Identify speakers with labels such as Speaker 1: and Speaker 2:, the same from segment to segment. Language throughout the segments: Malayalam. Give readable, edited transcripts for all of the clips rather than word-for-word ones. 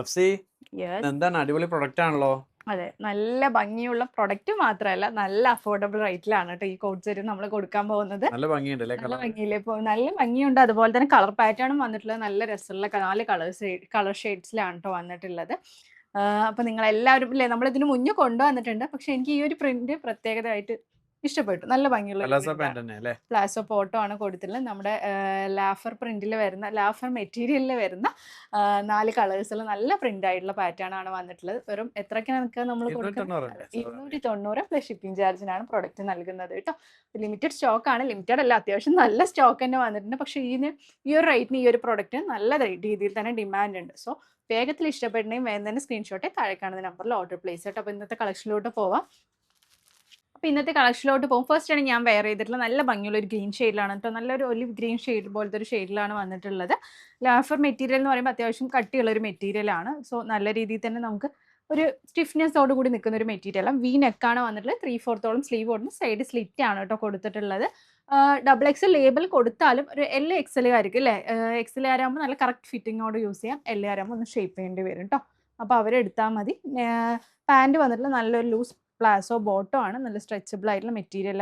Speaker 1: അഫ്സി
Speaker 2: യെസ്.
Speaker 1: എന്താണ് അടിപൊളി പ്രൊഡക്റ്റ് ആണല്ലോ.
Speaker 2: അതെ, നല്ല ഭംഗിയുള്ള പ്രൊഡക്റ്റ് മാത്രമല്ല, നല്ല അഫോർഡബിൾ റേറ്റിലാണ് കേട്ടോ ഈ കോഡ് സെറ്റ് നമ്മൾ കൊടുക്കാൻ പോകുന്നത്.
Speaker 1: നല്ല ഭംഗിയുണ്ട് അല്ലേ
Speaker 2: നല്ല
Speaker 1: കളർ?
Speaker 2: ഭംഗിയില്ലേ? ഇപ്പോൾ നല്ല ഭംഗിയുണ്ട്. അതുപോലെ തന്നെ കളർ പാറ്റേണും വന്നിട്ടുള്ളത് നല്ല രസമുള്ള 4 കളർ ഷെയ്ഡ്സിലാണ് കേട്ടോ വന്നിട്ടുള്ളത്. അപ്പോൾ നിങ്ങൾ എല്ലാവരും ഇല്ലേ, നമ്മളിതിന് മുന്നേ കൊണ്ടുവന്നിട്ടുണ്ട്. പക്ഷെ എനിക്ക് ഈ ഒരു പ്രിന്റ് പ്രത്യേകതയായിട്ട് ഇഷ്ടപ്പെട്ടു. നല്ല ഭംഗിയുള്ള ഒരു
Speaker 1: പലാസോ പാന്റ്
Speaker 2: പ്രിന്റാണ്.
Speaker 1: തന്നെ അല്ലേ?
Speaker 2: പ്ലാസോ ഫോട്ടോ ആണ് കൊടുത്തിട്ടുള്ളത്. നമ്മുടെ ലാഫർ പ്രിന്റിൽ വരുന്ന, ലാഫർ മെറ്റീരിയലിൽ വരുന്ന 4 കളേഴ്സിൽ നല്ല പ്രിന്റ് ആയിട്ടുള്ള പാറ്റേൺ ആണ് വന്നിട്ടുള്ളത്. വെറും എത്രയ്ക്കാണ് നമുക്ക് നമ്മൾ കൊടുക്കുന്നത്?
Speaker 1: 290
Speaker 2: 290 പ്ലസ് ഷിപ്പിംഗ് ചാർജിനാണ് പ്രൊഡക്റ്റ് നൽകുന്നത് കേട്ടോ. ലിമിറ്റഡ് സ്റ്റോക്ക് ആണ്. ലിമിറ്റഡ് അല്ല, അത്യാവശ്യം നല്ല സ്റ്റോക്ക് തന്നെ വന്നിട്ടുണ്ട്. പക്ഷേ ഈ ഒരു റേറ്റിന് ഈ ഒരു പ്രൊഡക്റ്റ് നല്ല രീതിയിൽ തന്നെ ഡിമാൻഡ് ഉണ്ട്. സോ വേഗത്തിൽ ഇഷ്ടപ്പെടണമെങ്കിൽ വേഗം തന്നെ സ്ക്രീൻഷോട്ട് താഴെ കാണുന്ന നമ്പറിൽ ഓർഡർ പ്ലേസ് ചെയ്യട്ടോ. അപ്പോൾ ഇന്നത്തെ കളക്ഷനിലോട്ട് പോവാം. അപ്പോൾ ഇന്നത്തെ കളക്ഷനിലോട്ട് പോകും. ഫസ്റ്റ് ആണ് ഞാൻ വെയർ ചെയ്തിട്ടുള്ള നല്ല ഭംഗിയുള്ള ഒരു ഗ്രീൻ ഷെയ്ഡിലാണ് കേട്ടോ. നല്ലൊരു ഒലിവ് ഗ്രീൻ ഷെയ്ഡ് പോലത്തെ ഒരു ഷെയ്ഡിലാണ് വന്നിട്ടുള്ളത്. ലാഫർ മെറ്റീരിയൽ എന്ന് പറയുമ്പോൾ അത്യാവശ്യം കട്ടിയുള്ള ഒരു മെറ്റീരിയലാണ്. സോ നല്ല രീതിയിൽ തന്നെ നമുക്ക് ഒരു സ്റ്റിഫ്നെസ്സോട് കൂടി നിൽക്കുന്ന ഒരു മെറ്റീരിയലാണ്. വി നെക്കാണ് വന്നിട്ടുള്ളത്. 3/4 സ്ലീവ് കൊടുത്ത് സൈഡ് സ്ലിറ്റ് ആണ് കേട്ടോ കൊടുത്തിട്ടുള്ളത്. ഡബിൾ എക്സൽ ലേബൽ കൊടുത്താലും ഒരു LXL-കാർക്ക് അല്ലേ, XL-കാരാകുമ്പോൾ നല്ല കറക്റ്റ് ഫിറ്റിങ്ങോട് യൂസ് ചെയ്യാം. L-കാരാകുമ്പോൾ ഒന്ന് ഷേപ്പ് ചെയ്യേണ്ടി വരും കേട്ടോ. അപ്പോൾ അവരെടുത്താൽ മതി. പാൻറ് വന്നിട്ടുള്ള നല്ലൊരു ലൂസ് പ്ലാസോ ബോട്ടോ ആണ്. നല്ല സ്ട്രെച്ചബിൾ ആയിട്ടുള്ള മെറ്റീരിയൽ,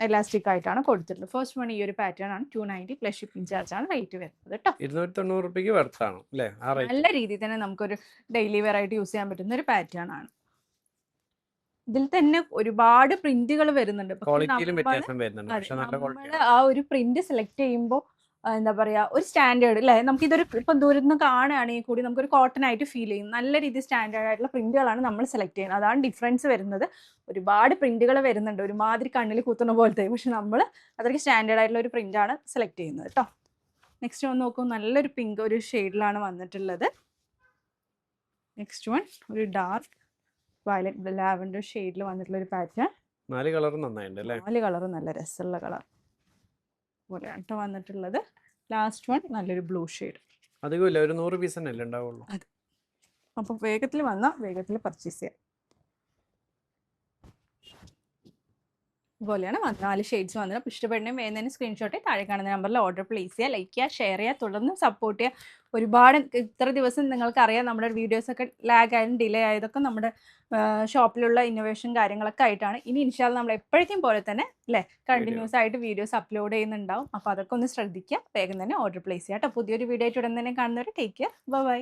Speaker 2: എലാസ്റ്റിക് ആയിട്ടാണ് കൊടുത്തിട്ടുള്ളത്. ഫസ്റ്റ് വൺ ഈ ഒരു പാറ്റേൺ ആണ്. 290 പ്ലസ് ഷിപ്പിംഗ് ചാർജ് ആണ് റേറ്റ് വരുന്നത് കേട്ടോ.
Speaker 1: 290 രൂപയ്ക്ക് വർത്താണ് അല്ലേ ആ റേറ്റ്?
Speaker 2: നല്ല രീതിയിൽ തന്നെ നമുക്കൊരു ഡെയിലി വെയർ ആയിട്ട് യൂസ് ചെയ്യാൻ പറ്റുന്ന ഒരു പാറ്റേൺ ആണ്. ഇതിൽ തന്നെ ഒരുപാട് പ്രിന്റുകൾ വരുന്നുണ്ട്.
Speaker 1: ക്വാളിറ്റിയിലും വ്യത്യാസം വരുന്നുണ്ട്. പക്ഷെ നല്ല ക്വാളിറ്റി.
Speaker 2: ആ ഒരു പ്രിന്റ് സെലക്ട് ചെയ്യുമ്പോൾ എന്താ പറയാ, ഒരു സ്റ്റാൻഡേർഡ് അല്ലേ, നമുക്കിതൊരു ഇപ്പം ദൂരത്ത് നിന്ന് കാണുകയാണെങ്കിൽ കൂടി നമുക്കൊരു കോട്ടൺ ആയിട്ട് ഫീൽ ചെയ്യും. നല്ല രീതിയിൽ സ്റ്റാൻഡേർഡ് ആയിട്ടുള്ള പ്രിന്റുകളാണ് നമ്മൾ സെലക്ട് ചെയ്യുന്നത്. അതാണ് ഡിഫറൻസ് വരുന്നത്. ഒരുപാട് പ്രിന്റുകൾ വരുന്നുണ്ട്, ഒരുമാതിരി കണ്ണിൽ കുത്തുന്ന പോലത്തെ. പക്ഷെ നമ്മൾ അത്രയ്ക്ക് സ്റ്റാൻഡേർഡ് ആയിട്ടുള്ള ഒരു പ്രിന്റാണ് സെലക്ട് ചെയ്യുന്നത് കേട്ടോ. നെക്സ്റ്റ് വൺ നോക്കൂ, നല്ലൊരു പിങ്ക് ഒരു ഷെയ്ഡിലാണ് വന്നിട്ടുള്ളത്. നെക്സ്റ്റ് വൺ ഒരു ഡാർക്ക് വയലറ്റ് ലാവൻഡർ ഷെയ്ഡിൽ വന്നിട്ടുള്ള ഒരു പാറ്റേൺ.
Speaker 1: 4 കളറും നന്നായിട്ടുണ്ട് അല്ലേ?
Speaker 2: 4 കളറും നല്ല രസമുള്ള കളർ പോലെയാണ് കേട്ടോ വന്നിട്ടുള്ളത്. ലാസ്റ്റ് വൺ നല്ലൊരു ബ്ലൂ ഷെയ്ഡ്.
Speaker 1: അധികമില്ല, ഒരു 100 പീസ് തന്നെ അല്ലേ ഉണ്ടാവുള്ളൂ.
Speaker 2: അതെ, അപ്പോൾ വേഗത്തിൽ വന്നാൽ വേഗത്തിൽ പർച്ചേസ് ചെയ്യാം. ഇതുപോലെയാണ് 4 ഷെയ്ഡ്സ് വന്നത്. അപ്പോൾ ഇഷ്ടപ്പെടുന്നതും വേണ്ടതിന് സ്ക്രീൻഷോട്ട് താഴെ കാണുന്ന നമ്പറിൽ ഓർഡർ പ്ലേസ് ചെയ്യുക. ലൈക്ക് ചെയ്യുക, ഷെയർ ചെയ്യുക, തുടർന്ന് സപ്പോർട്ട് ചെയ്യുക. ഒരുപാട് ഇത്ര ദിവസം നിങ്ങൾക്കറിയാം നമ്മുടെ വീഡിയോസൊക്കെ ലാഗ് ആയതും ഡിലേ ആയതൊക്കെ നമ്മുടെ ഷോപ്പിലുള്ള ഇന്നോവേഷൻ കാര്യങ്ങളൊക്കെ ആയിട്ടാണ്. ഇനി ഇൻഷാല്ല നമ്മൾ എപ്പോഴത്തേക്കും പോലെ തന്നെ അല്ലേ കണ്ടിന്യൂസ് ആയിട്ട് വീഡിയോസ് അപ്ലോഡ് ചെയ്യുന്നുണ്ടാവും. അപ്പോൾ അതൊക്കെ ഒന്ന് ശ്രദ്ധിക്കുക. വേഗം തന്നെ ഓർഡർ പ്ലേസ് ചെയ്യുക കേട്ടോ. പുതിയൊരു വീഡിയോ ആയിട്ട് ഉടൻ തന്നെ കാണുന്നവർ ടേക്ക് കെയർ. ബൈ.